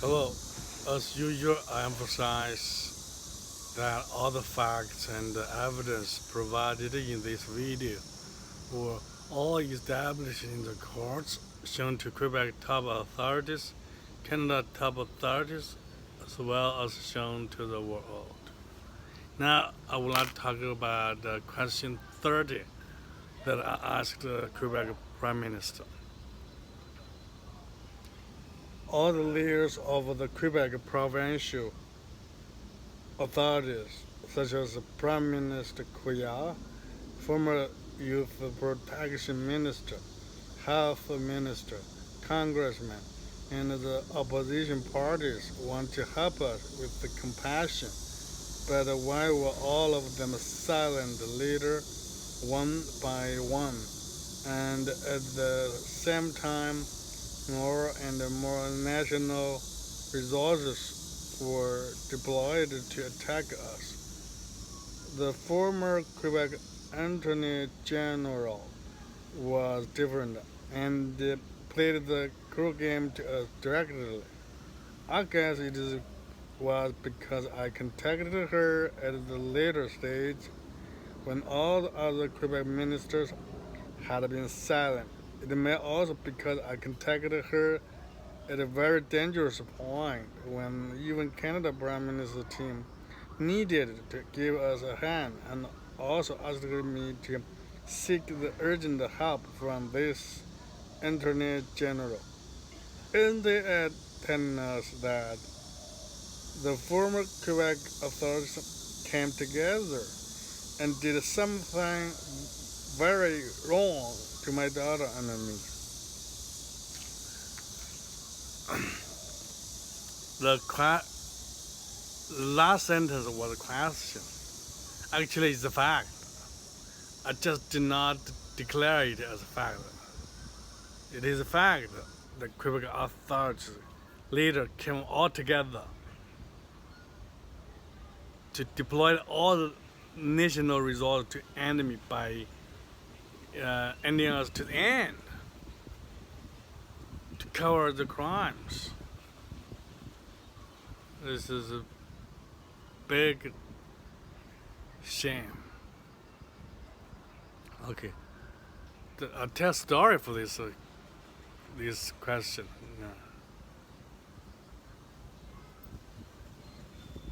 Hello. As usual, I emphasize that all the facts and the evidence provided in this video were all established in the courts, shown to Quebec top authorities, Canada top authorities, as well as shown to the world. Now, I would like to talk about question 30 that I asked the Quebec Prime Minister. All the leaders of the Quebec provincial authorities, such as Prime Minister Couiilard, former Youth Protection Minister, Health Minister, congressman, and the opposition parties want to help us with the compassion, but why were all of them silent leader one by one, and at the same time more and more national resources were deployed to attack us? The former Quebec Attorney General was different and played the cruel game to us directly. I guess was because I contacted her at the later stage when all the other Quebec ministers had been silent. It may also because I contacted her at a very dangerous point when even Canada Prime Minister team needed to give us a hand and also asked me to seek the urgent help from this Attorney General. Isn't they telling us that the former Quebec authorities came together and did something very wrong to my daughter and me? The last sentence was a question. Actually, it's a fact. I just did not declare it as a fact. It is a fact that the Quebec authorities leaders came all together to deploy all the national resources to enemy by ending us to the end, to cover the crimes. This is a big shame. Okay, I'll tell a story for this question.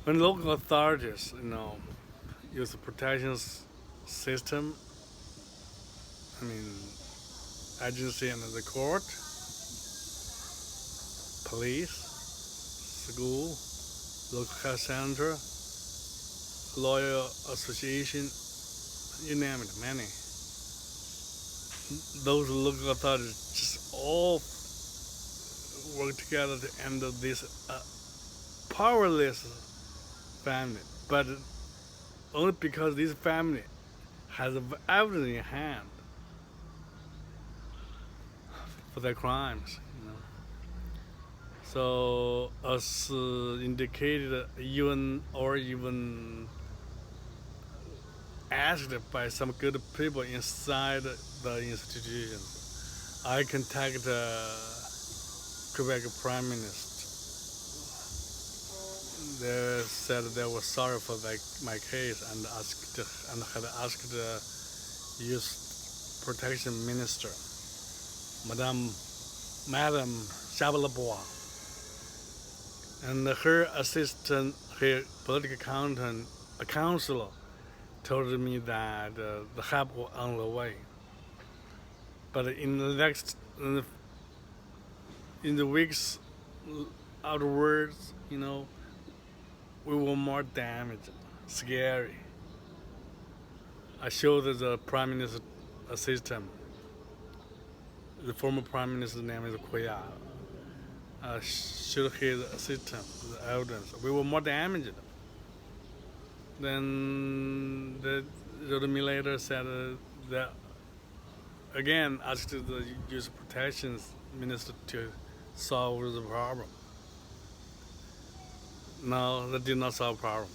When local authorities, use the protection system, agency and the court, police, school, local health center, lawyer association, you name it, many. Those local authorities just all work together to end this powerless family, but only because this family has evidence in hand for their crimes. So, as indicated, even asked by some good people inside the institution, I contacted Quebec Prime Minister. They said they were sorry for my case and had asked the Youth Protection Minister, Madame Chabalabois, and her assistant, her political counselor, told me that the help was on the way. But in the weeks afterwards, we were more damaged, scary. I showed the Prime Minister assistant, the former Prime Minister's name is Couiilard. Showed his assistant the evidence. We were more damaged. Then the me later said that again asked the Youth Protection Minister to solve the problem. No, that did not solve the problem.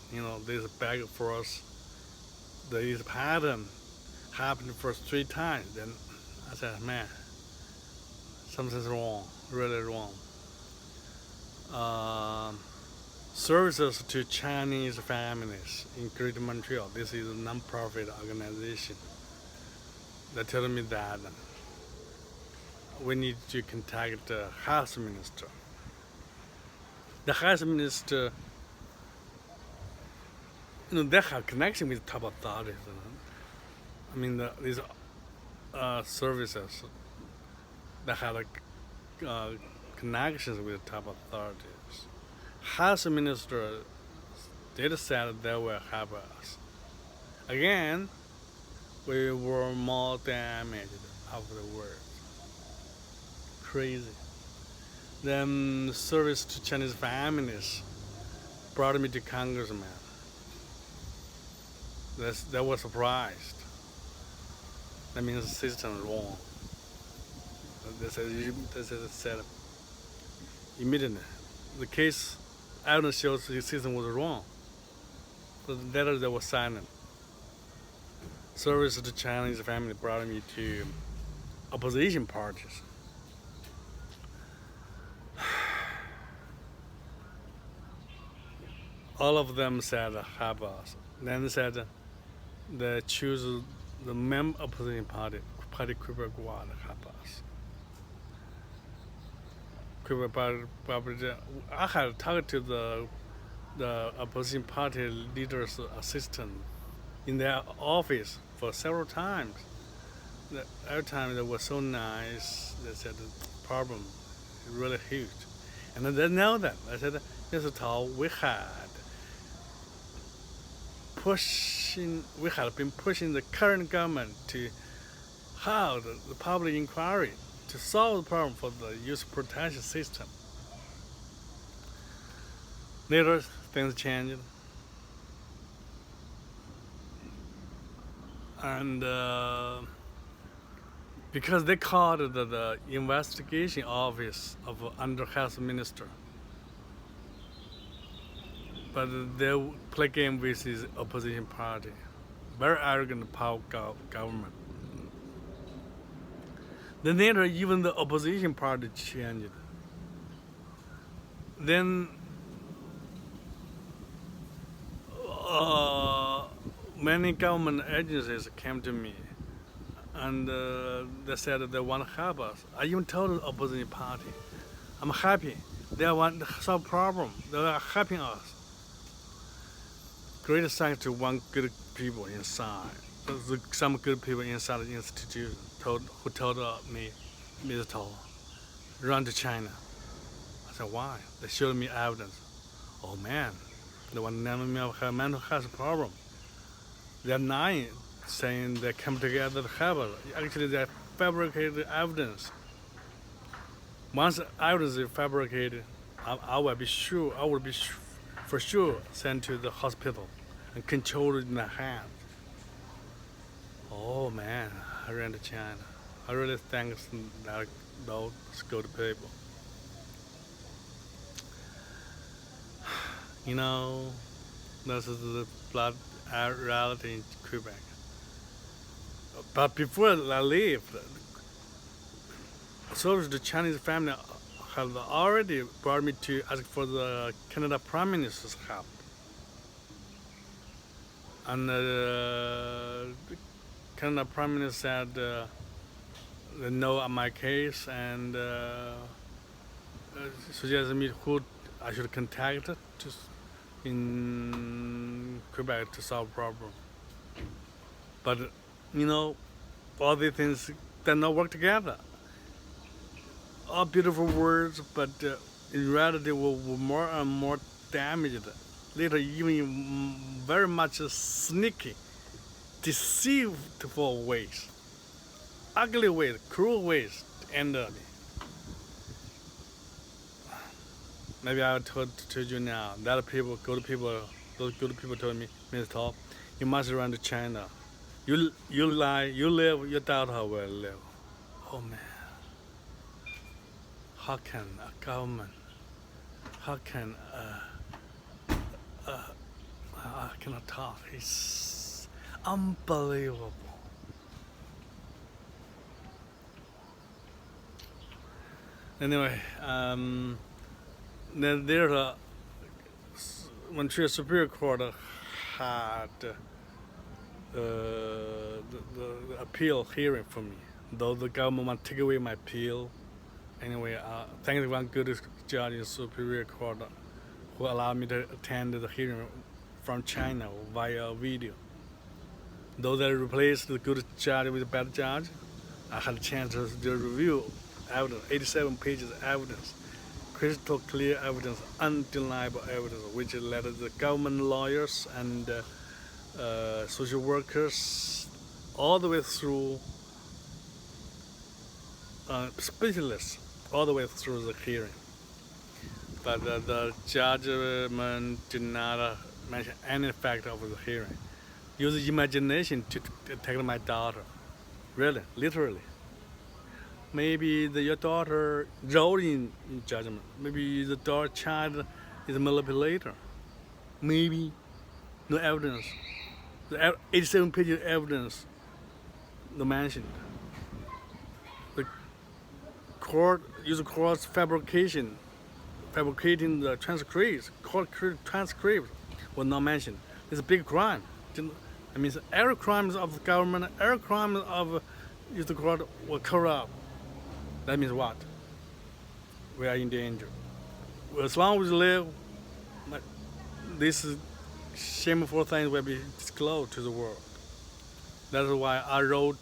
This bag for us. This pattern happened for 3 times. Then I said, man, something's wrong, really wrong. uh, services to Chinese families in Greater Montreal. This is a non-profit organization. They tell me that we need to contact the health minister. The health minister, they have connection with top authorities. I mean, these services that have connections with top authorities. Health minister did say they will help us. Again, we were more damaged afterwards. Crazy. Then service to Chinese families brought me to congressman. They were surprised. That means the system is wrong. They said immediately. The case evidence shows the system was wrong. But later they were silent. Service to Chinese family brought me to opposition parties. All of them said help us. Then they said they choose the main opposition party Quebec help us. Quebec, I had talked to the opposition party leader's assistant in their office for several times. Every time they were so nice. They said the problem is really huge, and they know that. I said, this is how we had been pushing the current government to have the public inquiry to solve the problem for the youth protection system. Later, things changed. And because they called the investigation office of under health minister, but they play game with his opposition party, very arrogant power government. Then later, even the opposition party changed. Then many government agencies came to me, and they said they want to help us. I even told the opposition party, I'm happy. They want to solve problem. They are helping us. Great thanks to one good people inside. Some good people inside the institution who told me, Mr. Tao, run to China. I said, why? They showed me evidence. Oh man, they want to me have mental health problem. They're lying, saying they come together to help us. Actually, they fabricated evidence. Once evidence is fabricated, I will be for sure sent to the hospital and controlled in the hand. Oh man, I ran to China. I really thank those good people. You know, this is the blood reality in Quebec. But before I leave, so the Chinese family had already brought me to ask for the Canada Prime Minister's help. And the Canada Prime Minister said they know my case and suggested me who I should contact in Quebec to solve the problem. But, you know, all these things do not work together. All beautiful words, but in reality were more and more damaged. Later, even very much sneaky, deceitful ways, ugly ways, cruel ways to end me. Maybe I told you now. Those good people told me, Mr. Tao, you must run to China. You lie, you live, your daughter will live. Oh man. How can a government, how can I cannot talk. It's unbelievable. Anyway, then there's a Montreal Superior Court had the appeal hearing for me. Though the government want to take away my appeal, anyway, thanks to one good judge in Superior Court who allowed me to attend the hearing from China via video. Though they replaced the good judge with a bad judge, I had a chance to review evidence, 87 pages of evidence, crystal clear evidence, undeniable evidence, which led the government lawyers and social workers all the way through specialists all the way through the hearing. But the judgment did not mention any fact of the hearing. Use imagination to attack my daughter. Really, literally. Maybe your daughter wrote in judgment. Maybe the child is a manipulator. Maybe no evidence. The 87 pages of evidence no mentioned. The court used court's fabricating the transcripts. Court transcripts was not mentioned. It's a big crime. I mean, every crimes of the government, every crime of the court were corrupt. That means what? We are in danger. As long as we live, this shameful thing will be disclosed to the world. That's why I wrote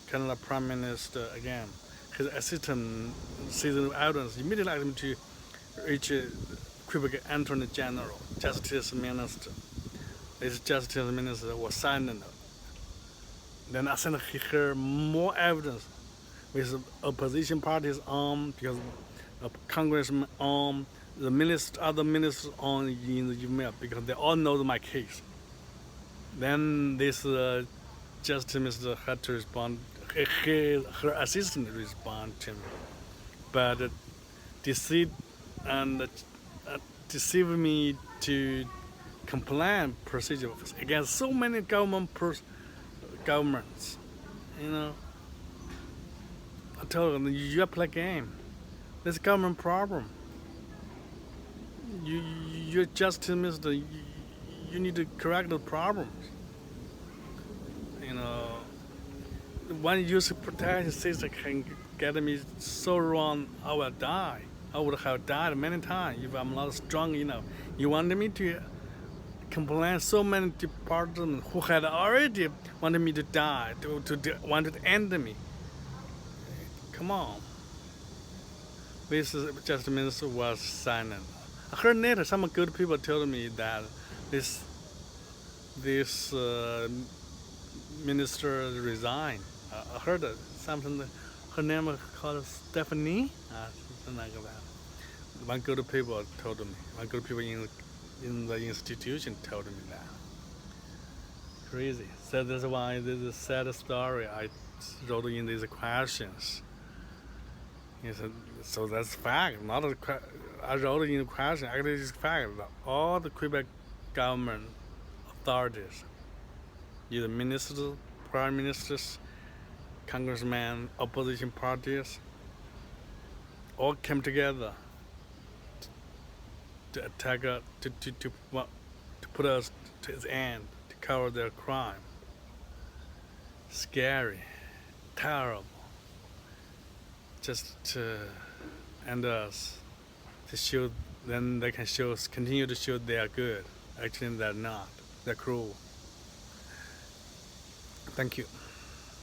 Canada Prime Minister again. His assistant sees the evidence, immediately asked him to reach Quebec Attorney General, Justice Minister. This Justice Minister was silent. Then I sent her more evidence with opposition parties on, because a congressman on, other ministers on in the email, because they all know my case. Then this Justice Minister had to respond, her assistant respond to me. But deceive me to complain procedure against so many governments. You know, I told them, you play game. There's a government problem. You're Justice Minister. You need to correct the problems. You know, one use protection system can get me so wrong, I will die. I would have died many times if I'm not strong enough. You wanted me to complain so many departments who had already wanted me to die, wanted to end me. Come on. This Justice Minister was silent. I heard later some good people told me that this minister resigned. I heard that something. Her name was called Stephanie, something like that. One good people told me. One good people in the institution told me that. Crazy. So that's why this is a sad story I wrote in these questions. So that's fact. Not I wrote in the question. Actually, it's fact. All the Quebec government authorities, either ministers, prime ministers, congressmen, opposition parties, all came together to attack us, to put us to its end, to cover their crime. Scary, terrible. Just to end us, to show, then they can continue to show they are good. Actually, they're not. They're cruel. Thank you.